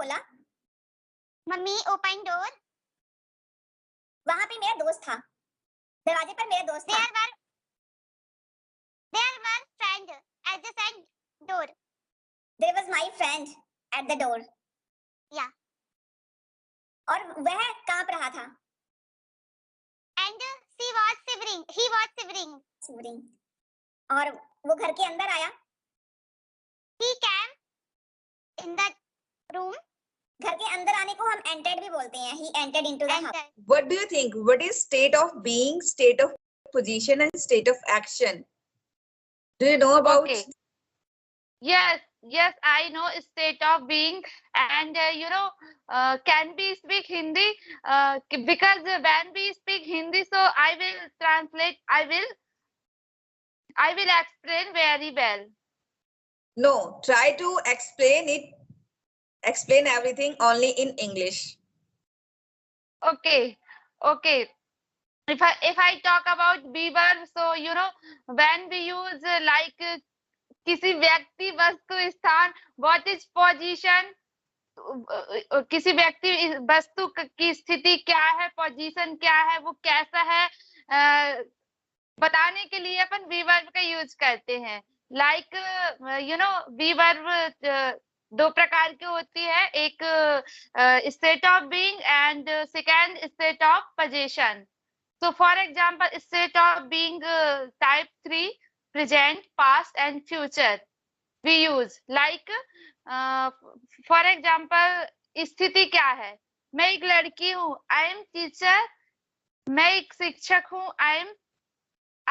खोला? Mummy open door. वहां पे मेरा दोस्त था, दरवाजे पर मेरा दोस्त था. There were friend at the side door. There was my friend at the door. Yeah. और वह कांप रहा था. And she was shivering. He was shivering. Shivering. और वो घर के अंदर आया. He came in the room. घर के अंदर आने को हम entered भी बोलते हैं. He entered into the house. What do you think? What is state of being, state of position, and state of action? Do you know about? Okay. Yes, I know state of being, and can we speak Hindi? Because when we speak Hindi, so I will translate. I will explain very well. No, try to explain it. Explain everything only in English. Okay. If I talk about be verb, so when we use like किसी व्यक्ति वस्तु स्थान, what is position, किसी व्यक्ति वस्तु की स्थिति क्या है, पोजीशन क्या है, वो कैसा है, बताने के लिए अपन बी वर्ब का यूज करते हैं. लाइक बी वर्ब दो प्रकार की होती है, एक state of being and second state of position. So for example, state of being type 3, present, past and future we use. Like for example, स्थिति क्या है, मैं एक लड़की हूँ, I am teacher. मैं एक शिक्षक हूँ, I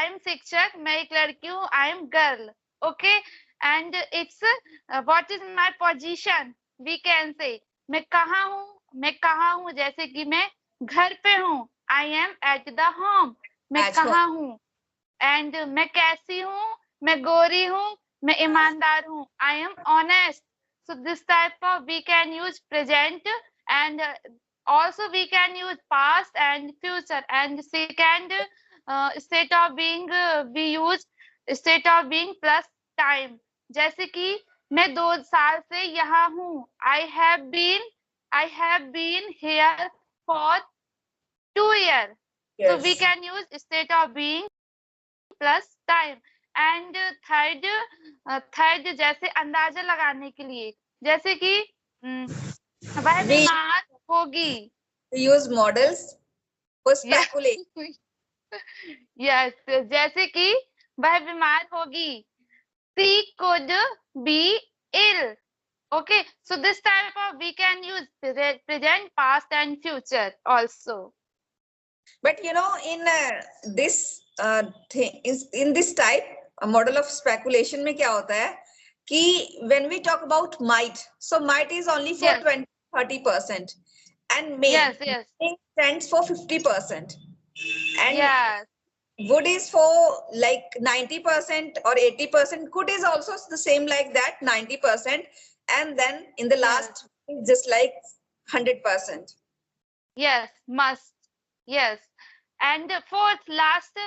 am शिक्षक. मैं एक लड़की हूँ, I am girl. Okay, and it's what is my position, we can say. मैं कहाँ हूँ, जैसे कि मैं घर पे हूँ, I am at the home. मैं कहाँ हूँ. And मैं कैसी हूँ, मैं गोरी हूँ, मैं ईमानदार हूँ, I am honest. So this type of we can use present, and also we can use past and future. And second state of being we use state of being plus time. जैसे कि मैं 2 साल से यहाँ हूँ, I have been here for 2 years. Yes. So we can use state of being plus time. And third जैसे अंदाजा लगाने के लिए, जैसे कि वह बीमार होगी. Use models for speculation. Yes, जैसे कि वह बीमार होगी, she could be ill. Okay, so this type of we can use present, past and future also. But in this thing, in this type, a model of speculation में क्या होता है कि when we talk about might, so might is only for 20-30%, and may stands for 50%, and would is for like 90% or 80%. Could is also the same like that, 90%, and then in the last just like 100%. Yes, must. Yes, and fourth last,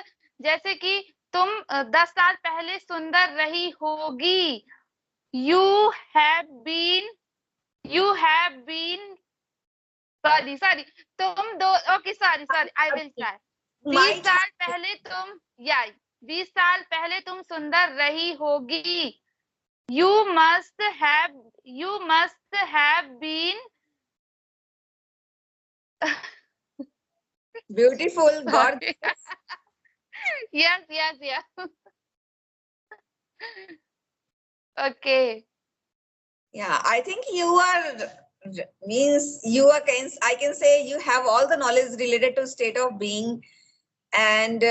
जैसे कि तुम 10 साल पहले सुंदर रही होगी, you have been sorry तुम दो, okay, sorry I will try. 20 साल पहले तुम सुंदर रही होगी, you must have been beautiful, gorgeous. Yes. Okay. Yeah, I think I can say you have all the knowledge related to state of being, and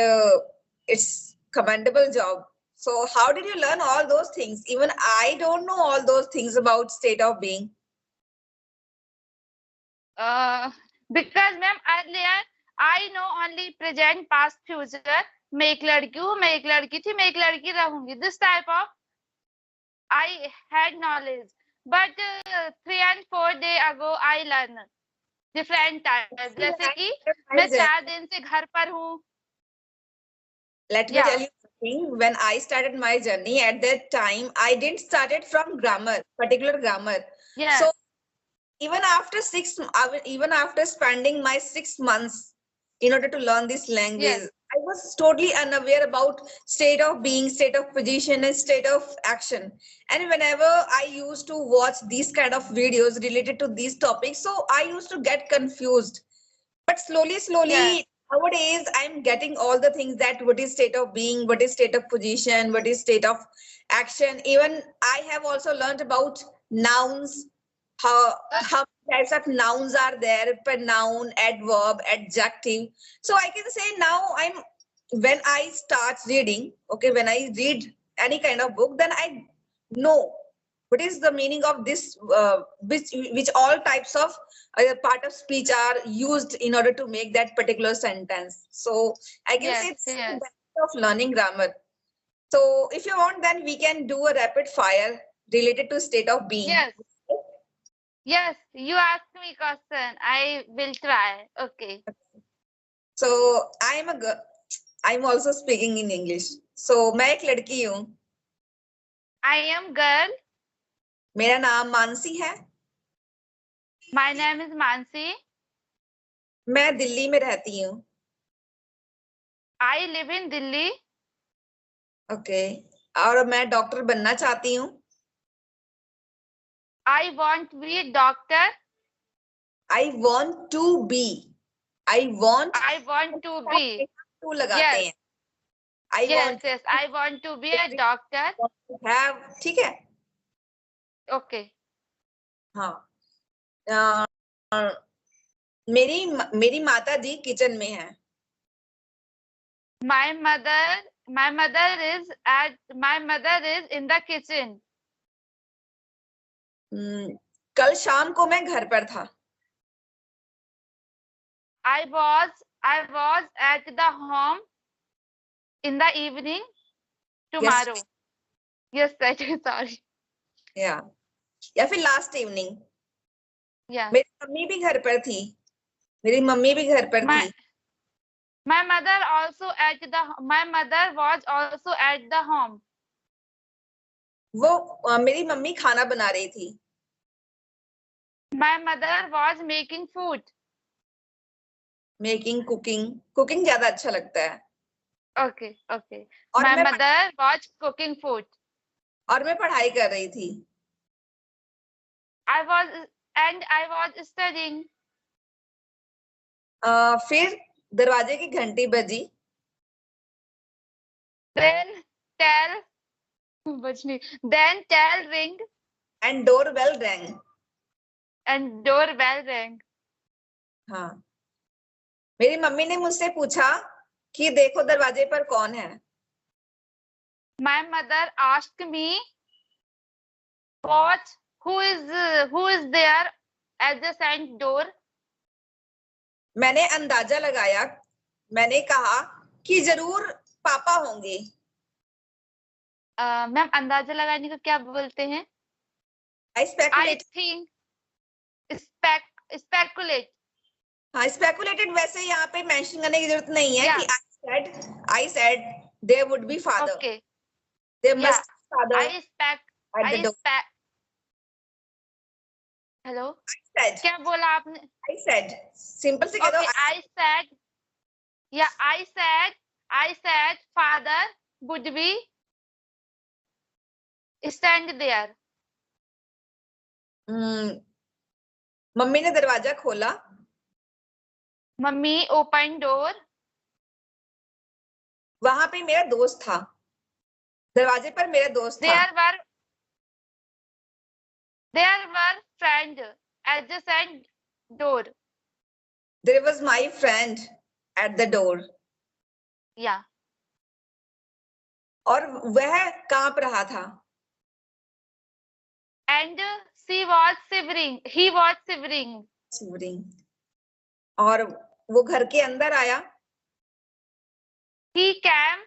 it's commendable job. So how did you learn all those things? Even I don't know all those things about state of being. Because ma'am, earlier I know only present, past, future. मैं एक लड़की हूँ, मैं एक लड़की थी, मैं एक लड़की रहूंगी. This type of I had knowledge, but 3 and 4 days ago I learned different types. जैसे कि मैं 4 दिन से घर पर हूँ. Let me tell you something. When I started my journey, at that time I didn't started from grammar, particular grammar. Yes. So even after even after spending my 6 months in order to learn this language, Yes. I was totally unaware about state of being, state of position, and state of action. And whenever I used to watch these kind of videos related to these topics, so I used to get confused. But slowly, Yes. nowadays I'm getting all the things, that what is state of being, what is state of position, what is state of action. Even I have also learned about nouns, how many types of nouns are there, pronoun, adverb, adjective. So I can say now when I start reading, okay, when I read any kind of book, then I know what is the meaning of this, which all types of part of speech are used in order to make that particular sentence. So I can say Yes. it's the Yes. benefit of learning grammar. So if you want, then we can do a rapid fire related to state of being. Yes. Yes. You ask me question. I will try. Okay. So I'm a girl. I'm also speaking in English. So मैं एक लड़की हूँ. I am girl. मेरा नाम मानसी है. My name is Mansi. मैं दिल्ली में रहती हूँ. I live in Delhi. Okay. और मैं डॉक्टर बनना चाहती हूँ. I want to be a doctor. I want to be. I want to be. to लगाते Yes. हैं. I Yes. want Yes. I want to be a doctor. to have. ठीक है. Okay. हाँ. मेरी माता जी किचन में है. My mother is in the kitchen. कल शाम को मैं घर पर था. I was at the home in the evening tomorrow. Yesterday, sorry. या फिर लास्ट इवनिंग. Yeah. मेरी मम्मी भी घर पर थी. मेरी मम्मी भी घर पर थी. My mother was also at the home. वो मेरी मम्मी खाना बना रही थी. My mother was making food. Making, cooking ज्यादा अच्छा लगता है. Okay. और My मैं mother was cooking food. और मैं पढ़ाई कर रही थी. I was studying. फिर दरवाजे की घंटी बजी. Then tell ring and doorbell wrong. and doorbell rang. हाँ. मेरी मम्मी ने मुझसे पूछा कि देखो दरवाजे पर कौन है. My mother asked me, "What? Who is there at the front door?" मैंने अंदाजा लगाया. मैंने कहा कि जरूर पापा होंगे. मैम अंदाजा लगाने को क्या बोलते हैं? I I speculate. think speculate. हाँ, speculated वैसे यहाँ पे मेंशन करने की जरूरत नहीं है. Yeah. कि I said there would be father. Okay. There Yeah. must be father at the door. Hello. I said. क्या बोला आपने? I said. Simple से कह दो. Okay. I said father would be stand there. Mummy ने दरवाजा खोला. Mummy opened door. वहां पे मेरा दोस्त था. दरवाजे पर मेरा दोस्त था. There were friend at the front door. There was my friend at the door. Yeah. और वह कांप रहा था. And he was shivering. और वो घर के अंदर आया. He came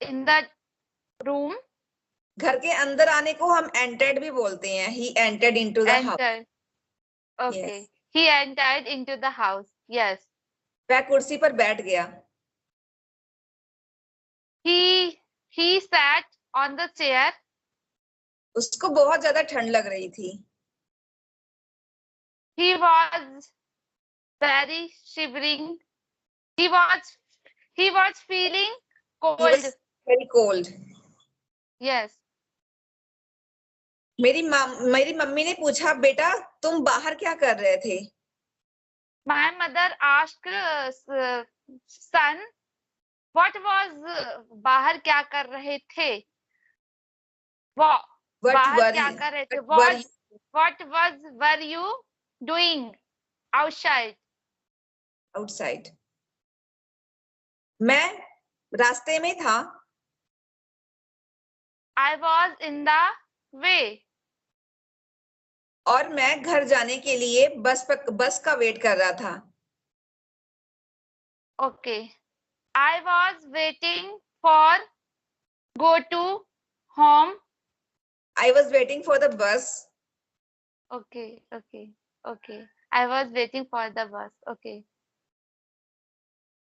in the room. घर के अंदर आने को हम entered भी बोलते हैं. He entered into the house. Okay. Yes. He entered into the house. Yes. वह कुर्सी पर बैठ गया. He sat on the chair. उसको बहुत ज्यादा ठंड लग रही थी. he was very shivering. He was feeling He cold. was very cold. Yes. मेरी मम्मी ने पूछा, बेटा तुम बाहर क्या कर रहे थे? My mother asked son, what was बाहर क्या कर रहे थे? What बाहर were क्या you? कर रहे थे? What were you Were you doing outside? outside? मैं रास्ते में था. I was in the way. और मैं घर जाने के लिए बस का वेट कर रहा था. Okay. I was waiting for go to home. I was waiting for the bus. Okay. I was waiting for the bus. Okay.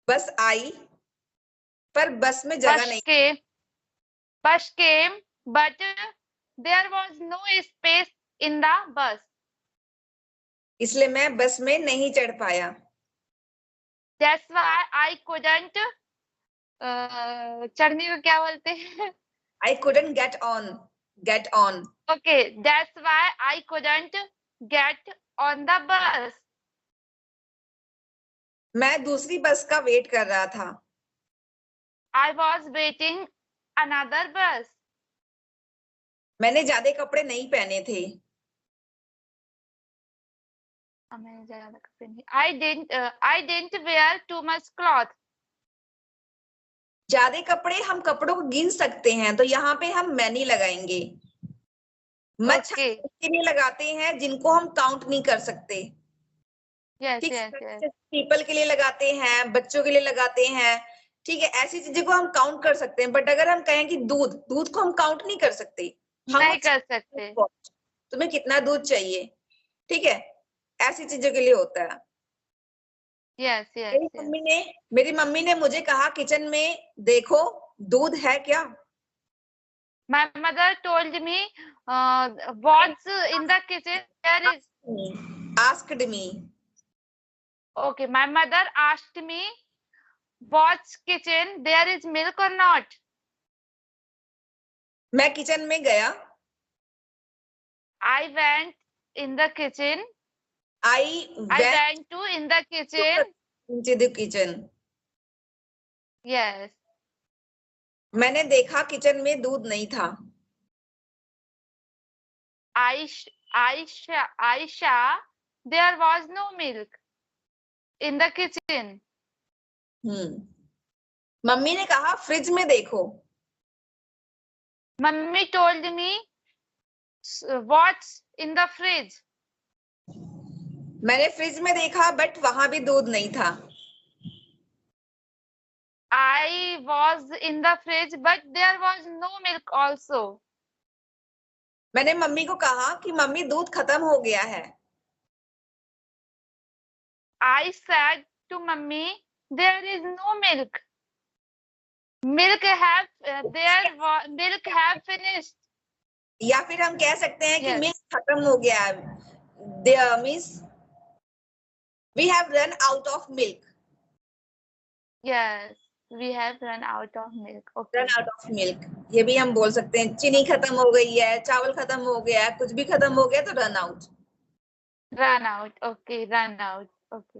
बस आई पर बस में जगह नहीं. Bus came, but there was no space in the bus. इसलिए मैं बस में नहीं चढ़ पाया. That's why I couldn't चढ़ने को क्या बोलते हैं? I couldn't get on. Okay, that's why I couldn't get on the bus. मैं दूसरी बस का वेट कर रहा था. I was waiting another bus. मैंने ज्यादा कपड़े नहीं पहने थे. I didn't wear too much cloth. ज्यादा कपड़े हम कपड़ों को गिन सकते हैं, तो यहाँ पे हम मैनी लगाएंगे. Much Okay. के लिए लगाते हैं जिनको हम काउंट नहीं कर सकते. Yes. पीपल के लिए लगाते हैं, बच्चों के लिए लगाते हैं. ठीक है, ऐसी चीजें को हम काउंट कर सकते हैं. बट अगर हम कहें कि दूध को हम काउंट नहीं कर सकते. नहीं कर सकते. तुम्हें कितना दूध चाहिए? ठीक है, ऐसी चीजों के लिए होता है. Yes. मेरी मम्मी ने मुझे कहा, किचन में देखो दूध है क्या? My mother told me, what's in the kitchen? There is. Asked me. Okay, my mother asked me, what's kitchen? There is milk or not? मैं किचन में गया. I went in the kitchen. I went to in the kitchen. into the kitchen. Yes. मैंने देखा kitchen में दूध नहीं था. Aisha, there was no milk in the kitchen. Mummy ने कहा फ्रिज में देखो. Mummy told me, what's in the fridge? मैंने फ्रिज में देखा, बट वहां भी दूध नहीं था. I was in the fridge, but there was no milk also. मैंने मम्मी को कहा कि मम्मी दूध खत्म हो गया है. I said to mummy, there is no milk. Milk have finished. या फिर हम कह सकते हैं कि Yes. मिल्क खत्म हो गया है. There means we have run out of milk. Yes, we have run out of milk. Okay. Run out of milk. ये भी हम बोल सकते हैं. चीनी खत्म हो गई है, चावल खत्म हो गया है, कुछ भी खत्म हो गया तो run out. Run out. Okay, run out. Okay.